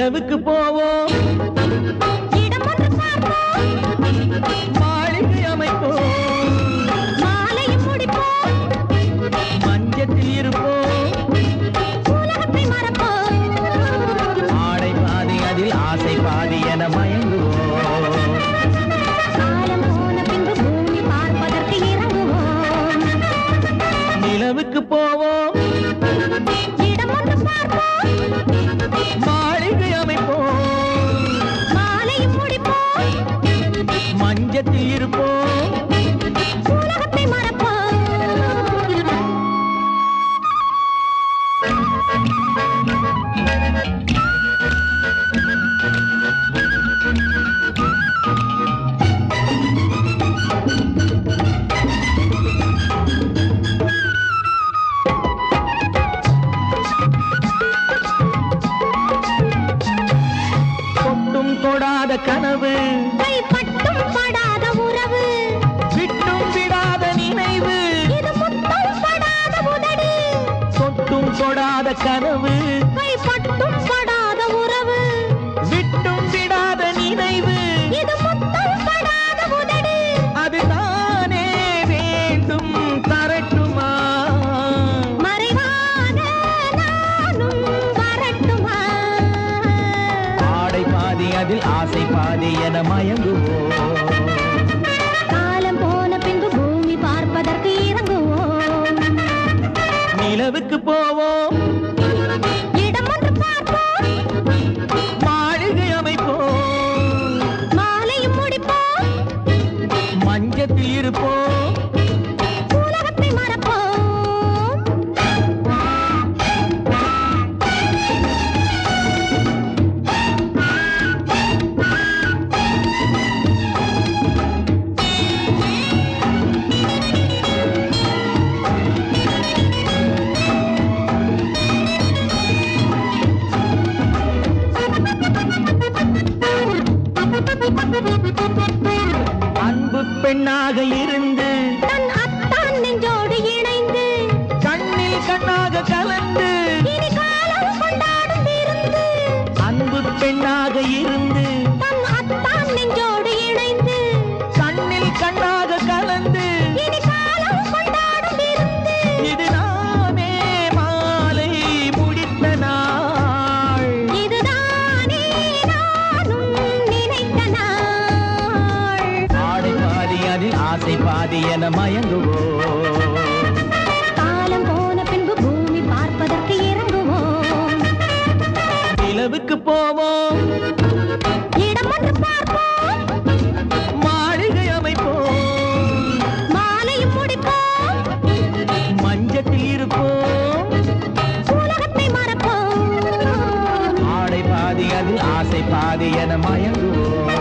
நிலவுக்கு போவோம், இடம் ஒன்று பார்ப்போம், மாளிகை அமைப்போம், மாலையும் முடிப்போம், மஞ்சத்தில் இருப்போம், உலகத்தை மறப்போம். ஆடை பாதி அதில் ஆசை பாதி என மயங்குவோம். காலம் போன பின்பு பூமி பார்ப்பதற்கு இறங்குவோம். நிலவுக்கு போவோம், இடம் ஒன்று பார்ப்போம், மாளிகை அமைப்போம், மாலையும் முடிப்போம், மஞ்சத்தில் இருப்போம், உலகத்தை மறப்போம். தொட்டும் தொடாத கனவு, கைப்பட்டும் படாத உறவு, விட்டும் விடாத நினைவு, இது முத்தம் படாத உதடு. தொட்டும் தொடாத கனவு, கைப்பட்டும் படாத உறவு, விட்டும் விடாத நினைவு, இது முத்தம் படாத உதடு. அதுதானே வேண்டும் தரட்டுமா? மறைவான நானும் வரட்டுமா? ஆடை பாதி அதில் ஆசை பாதி என மயங்குவோம். காலம் போன பின்பு பூமி பார்ப்பதற்கு இறங்குவோம். நிலவுக்கு போவோம், இடம் ஒன்று பார்ப்போம், மாளிகை அமைப்போம், மாலையும் முடிப்போம், மஞ்சத்தில் இருப்போம், உலகத்தை மறப்போம். அன்பு பெண்ணாக இருந்து தன் அத்தான் நெஞ்சோடு இணைந்து கண்ணில் கண்ணாக கலந்து, இனி காலம் கொண்டாடும் விருந்து. அன்பு பெண்ணாக இருந்து தன் அத்தான் நெஞ்சோடு இணைந்து கண்ணில் கண்ணாக கலந்து, இனி காலம் கொண்டாடும் விருந்து. இது நாமே மாலை முடித்த நாள். இதுதானே நானும் நினைத்த நாள். ஆடை பாதி அதில் ஆசை பாதி என மயங்குவோம். காலம் போன பின்பு பூமி பார்ப்பதற்கு இறங்குவோம். நிலவுக்கு போவோம், இடம் ஒன்று பார்ப்போம், மாளிகை அமைப்போம், மாலையும் முடிப்போம், மஞ்சத்தில் இருப்போம், உலகத்தை மறப்போம். ஆடை பாதி அதில் ஆசை பாதி என மயங்குவோம்.